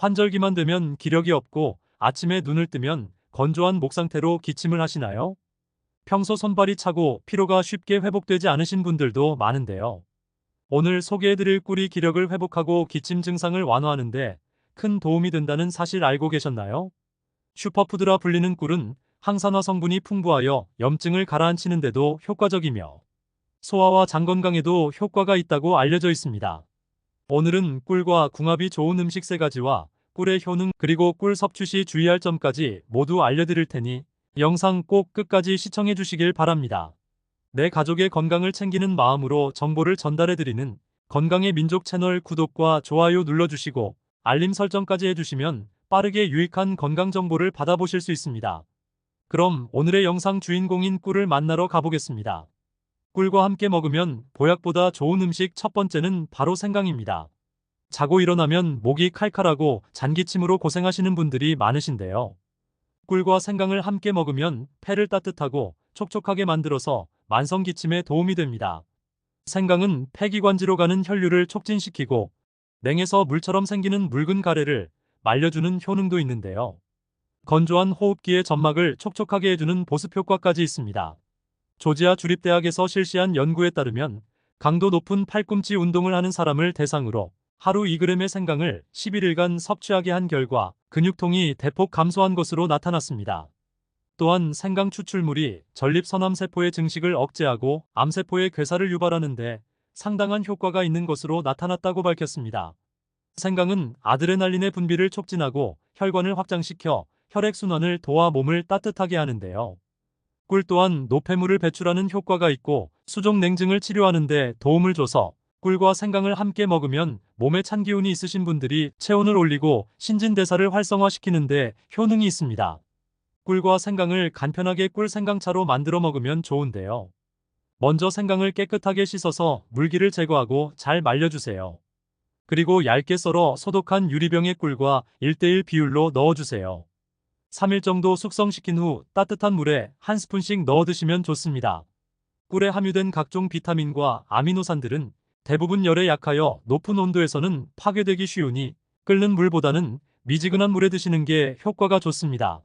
환절기만 되면 기력이 없고 아침에 눈을 뜨면 건조한 목 상태로 기침을 하시나요? 평소 손발이 차고 피로가 쉽게 회복되지 않으신 분들도 많은데요. 오늘 소개해드릴 꿀이 기력을 회복하고 기침 증상을 완화하는데 큰 도움이 된다는 사실 알고 계셨나요? 슈퍼푸드라 불리는 꿀은 항산화 성분이 풍부하여 염증을 가라앉히는데도 효과적이며 소화와 장 건강에도 효과가 있다고 알려져 있습니다. 오늘은 꿀과 궁합이 좋은 음식 3가지와 꿀의 효능 그리고 꿀 섭취 시 주의할 점까지 모두 알려드릴 테니 영상 꼭 끝까지 시청해 주시길 바랍니다. 내 가족의 건강을 챙기는 마음으로 정보를 전달해드리는 건강의 민족 채널 구독과 좋아요 눌러주시고 알림 설정까지 해주시면 빠르게 유익한 건강 정보를 받아보실 수 있습니다. 그럼 오늘의 영상 주인공인 꿀을 만나러 가보겠습니다. 꿀과 함께 먹으면 보약보다 좋은 음식 첫 번째는 바로 생강입니다. 자고 일어나면 목이 칼칼하고 잔기침으로 고생하시는 분들이 많으신데요. 꿀과 생강을 함께 먹으면 폐를 따뜻하고 촉촉하게 만들어서 만성기침에 도움이 됩니다. 생강은 폐기관지로 가는 혈류를 촉진시키고 냉에서 물처럼 생기는 묽은 가래를 말려주는 효능도 있는데요. 건조한 호흡기의 점막을 촉촉하게 해주는 보습 효과까지 있습니다. 조지아 주립대학에서 실시한 연구에 따르면 강도 높은 팔꿈치 운동을 하는 사람을 대상으로 하루 2g의 생강을 11일간 섭취하게 한 결과 근육통이 대폭 감소한 것으로 나타났습니다. 또한 생강 추출물이 전립선암세포의 증식을 억제하고 암세포의 괴사를 유발하는 데 상당한 효과가 있는 것으로 나타났다고 밝혔습니다. 생강은 아드레날린의 분비를 촉진하고 혈관을 확장시켜 혈액순환을 도와 몸을 따뜻하게 하는데요. 꿀 또한 노폐물을 배출하는 효과가 있고 수족 냉증을 치료하는 데 도움을 줘서 꿀과 생강을 함께 먹으면 몸에 찬 기운이 있으신 분들이 체온을 올리고 신진대사를 활성화시키는 데 효능이 있습니다. 꿀과 생강을 간편하게 꿀 생강차로 만들어 먹으면 좋은데요. 먼저 생강을 깨끗하게 씻어서 물기를 제거하고 잘 말려주세요. 그리고 얇게 썰어 소독한 유리병에 꿀과 1:1 비율로 넣어주세요. 3일 정도 숙성시킨 후 따뜻한 물에 한 스푼씩 넣어 드시면 좋습니다. 꿀에 함유된 각종 비타민과 아미노산들은 대부분 열에 약하여 높은 온도에서는 파괴되기 쉬우니 끓는 물보다는 미지근한 물에 드시는 게 효과가 좋습니다.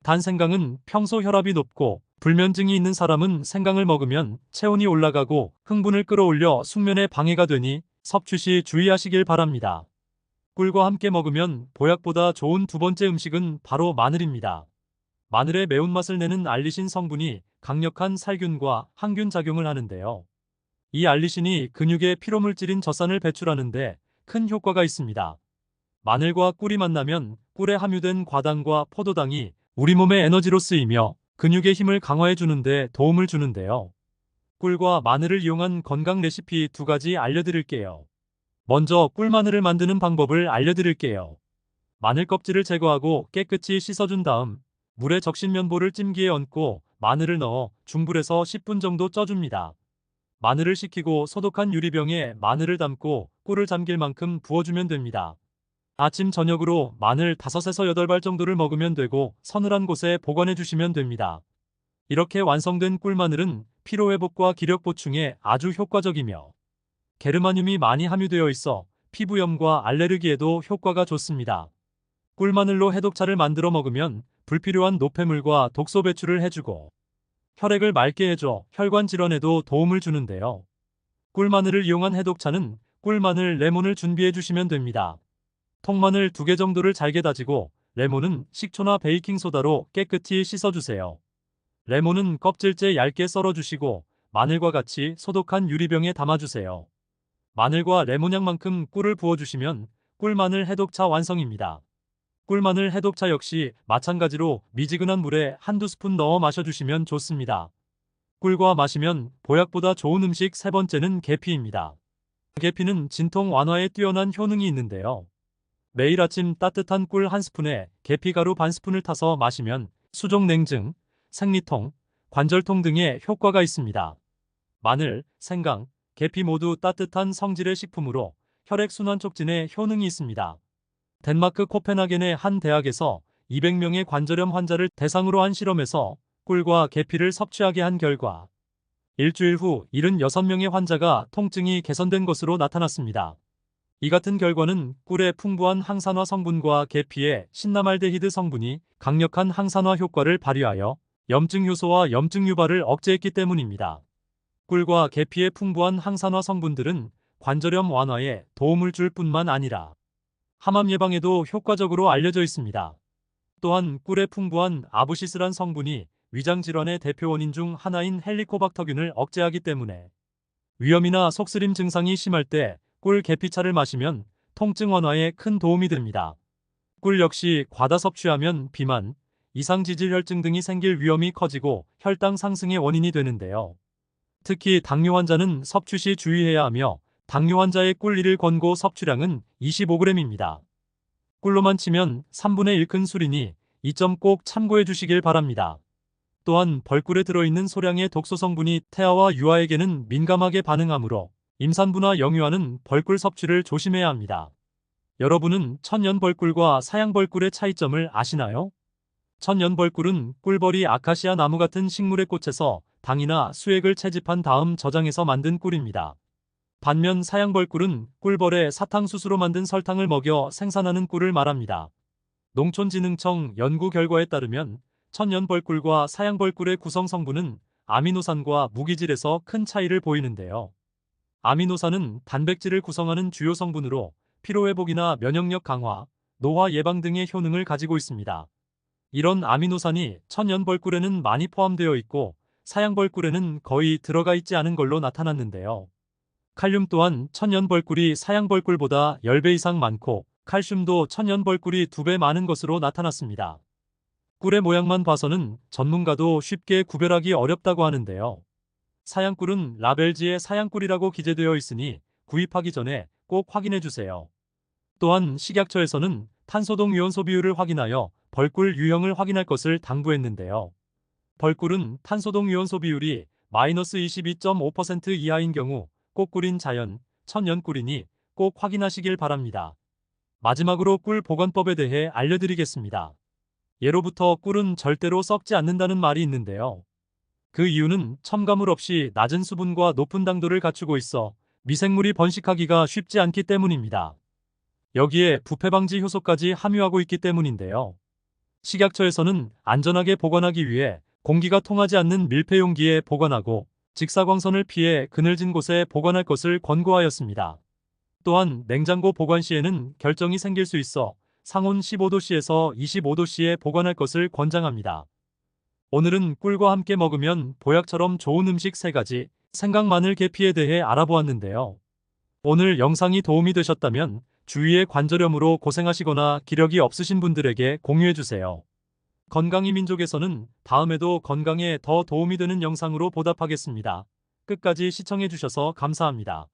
단 생강은 평소 혈압이 높고 불면증이 있는 사람은 생강을 먹으면 체온이 올라가고 흥분을 끌어올려 숙면에 방해가 되니 섭취 시 주의하시길 바랍니다. 꿀과 함께 먹으면 보약보다 좋은 두 번째 음식은 바로 마늘입니다. 마늘의 매운맛을 내는 알리신 성분이 강력한 살균과 항균 작용을 하는데요. 이 알리신이 근육의 피로물질인 젖산을 배출하는데 큰 효과가 있습니다. 마늘과 꿀이 만나면 꿀에 함유된 과당과 포도당이 우리 몸의 에너지로 쓰이며 근육의 힘을 강화해 주는데 도움을 주는데요. 꿀과 마늘을 이용한 건강 레시피 2가지 알려드릴게요. 먼저 꿀마늘을 만드는 방법을 알려드릴게요. 마늘 껍질을 제거하고 깨끗이 씻어준 다음 물에 적신 면보를 찜기에 얹고 마늘을 넣어 중불에서 10분 정도 쪄줍니다. 마늘을 식히고 소독한 유리병에 마늘을 담고 꿀을 잠길 만큼 부어주면 됩니다. 아침 저녁으로 마늘 5에서 8발 정도를 먹으면 되고 서늘한 곳에 보관해 주시면 됩니다. 이렇게 완성된 꿀마늘은 피로회복과 기력 보충에 아주 효과적이며 게르마늄이 많이 함유되어 있어 피부염과 알레르기에도 효과가 좋습니다. 꿀마늘로 해독차를 만들어 먹으면 불필요한 노폐물과 독소 배출을 해주고 혈액을 맑게 해줘 혈관 질환에도 도움을 주는데요. 꿀마늘을 이용한 해독차는 꿀마늘, 레몬을 준비해 주시면 됩니다. 통마늘 2개 정도를 잘게 다지고 레몬은 식초나 베이킹소다로 깨끗이 씻어주세요. 레몬은 껍질째 얇게 썰어주시고 마늘과 같이 소독한 유리병에 담아주세요. 마늘과 레몬향만큼 꿀을 부어주시면 꿀마늘 해독차 완성입니다. 꿀마늘 해독차 역시 마찬가지로 미지근한 물에 한두 스푼 넣어 마셔주시면 좋습니다. 꿀과 마시면 보약보다 좋은 음식 3번째는 계피입니다. 계피는 진통 완화에 뛰어난 효능이 있는데요. 매일 아침 따뜻한 꿀 한 스푼에 계피가루 반 스푼을 타서 마시면 수족 냉증, 생리통, 관절통 등의 효과가 있습니다. 마늘, 생강, 계피 모두 따뜻한 성질의 식품으로 혈액순환 촉진에 효능이 있습니다. 덴마크 코펜하겐의 한 대학에서 200명의 관절염 환자를 대상으로 한 실험에서 꿀과 계피를 섭취하게 한 결과 일주일 후 76명의 환자가 통증이 개선된 것으로 나타났습니다. 이 같은 결과는 꿀의 풍부한 항산화 성분과 계피의 신라말데히드 성분이 강력한 항산화 효과를 발휘하여 염증 효소와 염증 유발을 억제했기 때문입니다. 꿀과 계피의 풍부한 항산화 성분들은 관절염 완화에 도움을 줄 뿐만 아니라 함암 예방에도 효과적으로 알려져 있습니다. 또한 꿀에 풍부한 아부시스란 성분이 위장 질환의 대표 원인 중 하나인 헬리코박터균을 억제하기 때문에 위염이나 속쓰림 증상이 심할 때 꿀 계피차를 마시면 통증 완화에 큰 도움이 됩니다. 꿀 역시 과다 섭취하면 비만, 이상지질혈증 등이 생길 위험이 커지고 혈당 상승의 원인이 되는데요. 특히 당뇨 환자는 섭취 시 주의해야 하며 당뇨 환자의 꿀 1일 권고 섭취량은 25g입니다. 꿀로만 치면 3분의 1 큰 술이니 이 점 꼭 참고해 주시길 바랍니다. 또한 벌꿀에 들어있는 소량의 독소 성분이 태아와 유아에게는 민감하게 반응하므로 임산부나 영유아는 벌꿀 섭취를 조심해야 합니다. 여러분은 천연벌꿀과 사양벌꿀의 차이점을 아시나요? 천연벌꿀은 꿀벌이 아카시아 나무 같은 식물의 꽃에서 당이나 수액을 채집한 다음 저장해서 만든 꿀입니다. 반면 사양벌꿀은 꿀벌에 사탕수수로 만든 설탕을 먹여 생산하는 꿀을 말합니다. 농촌진흥청 연구 결과에 따르면 천연벌꿀과 사양벌꿀의 구성 성분은 아미노산과 무기질에서 큰 차이를 보이는데요. 아미노산은 단백질을 구성하는 주요 성분으로 피로회복이나 면역력 강화, 노화 예방 등의 효능을 가지고 있습니다. 이런 아미노산이 천연벌꿀에는 많이 포함되어 있고 사양벌꿀에는 거의 들어가 있지 않은 걸로 나타났는데요. 칼륨 또한 천연벌꿀이 사양벌꿀보다 10배 이상 많고 칼슘도 천연벌꿀이 2배 많은 것으로 나타났습니다. 꿀의 모양만 봐서는 전문가도 쉽게 구별하기 어렵다고 하는데요. 사양꿀은 라벨지에 사양꿀이라고 기재되어 있으니 구입하기 전에 꼭 확인해 주세요. 또한 식약처에서는 탄소동 유연소 비율을 확인하여 벌꿀 유형을 확인할 것을 당부했는데요. 벌꿀은 탄소동 유연소 비율이 -22.5% 이하인 경우 꽃꿀인 자연, 천연꿀이니 꼭 확인하시길 바랍니다. 마지막으로 꿀 보관법에 대해 알려드리겠습니다. 예로부터 꿀은 절대로 썩지 않는다는 말이 있는데요. 그 이유는 첨가물 없이 낮은 수분과 높은 당도를 갖추고 있어 미생물이 번식하기가 쉽지 않기 때문입니다. 여기에 부패 방지 효소까지 함유하고 있기 때문인데요. 식약처에서는 안전하게 보관하기 위해 공기가 통하지 않는 밀폐 용기에 보관하고 직사광선을 피해 그늘진 곳에 보관할 것을 권고하였습니다. 또한 냉장고 보관 시에는 결정이 생길 수 있어 상온 15도씨에서 25도씨에 보관할 것을 권장합니다. 오늘은 꿀과 함께 먹으면 보약처럼 좋은 음식 3가지, 생강 마늘 계피에 대해 알아보았는데요. 오늘 영상이 도움이 되셨다면 주위의 관절염으로 고생하시거나 기력이 없으신 분들에게 공유해주세요. 건강이 민족에서는 다음에도 건강에 더 도움이 되는 영상으로 보답하겠습니다. 끝까지 시청해주셔서 감사합니다.